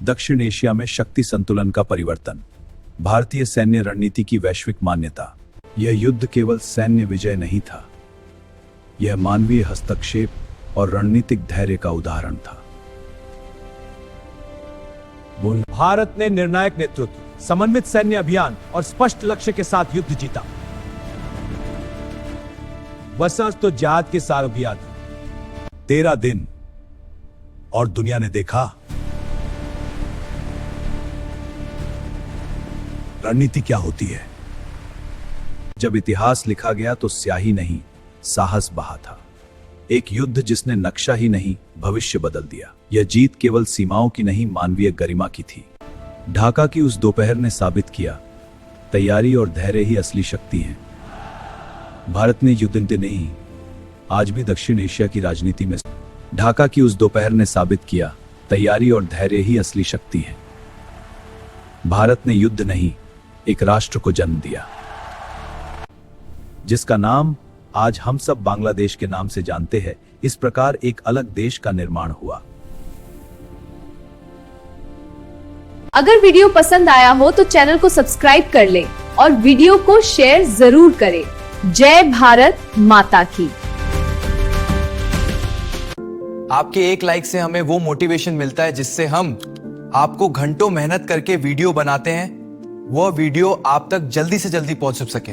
दक्षिण एशिया में शक्ति संतुलन का परिवर्तन, भारतीय सैन्य रणनीति की वैश्विक मान्यता। यह युद्ध केवल सैन्य विजय नहीं था, यह मानवीय हस्तक्षेप और रणनीतिक धैर्य का उदाहरण था। भारत ने निर्णायक नेतृत्व, समन्वित सैन्य अभियान और स्पष्ट लक्ष्य के साथ युद्ध जीता। बसंत तो जिहाद के साल भी याद। 13 दिन और दुनिया ने देखा रणनीति क्या होती है। जब इतिहास लिखा गया तो स्याही नहीं, साहस बहा था। एक युद्ध जिसने नक्शा ही नहीं, भविष्य बदल दिया। यह जीत केवल सीमाओं की नहीं, मानवीय गरिमा की थी। ढाका की उस दोपहर ने साबित किया, तैयारी और धैर्य ही असली शक्ति हैं। भारत ने युद्ध नहीं, आज भी दक्षिण एशिया की राजनीति में ढाका की उस दोपहर ने साबित किया, तैयारी और धैर्य ही असली शक्ति है। भारत ने युद्ध नहीं, एक राष्ट्र को जन्म दिया, जिसका नाम आज हम सब बांग्लादेश के नाम से जानते हैं। इस प्रकार एक अलग देश का निर्माण हुआ। अगर वीडियो पसंद आया हो तो चैनल को सब्सक्राइब कर लें और वीडियो को शेयर जरूर करें। जय भारत माता की। आपके एक लाइक से हमें वो मोटिवेशन मिलता है जिससे हम आपको घंटों मेहनत करके वीडियो बनाते हैं, वो वीडियो आप तक जल्दी से जल्दी पहुंच सके।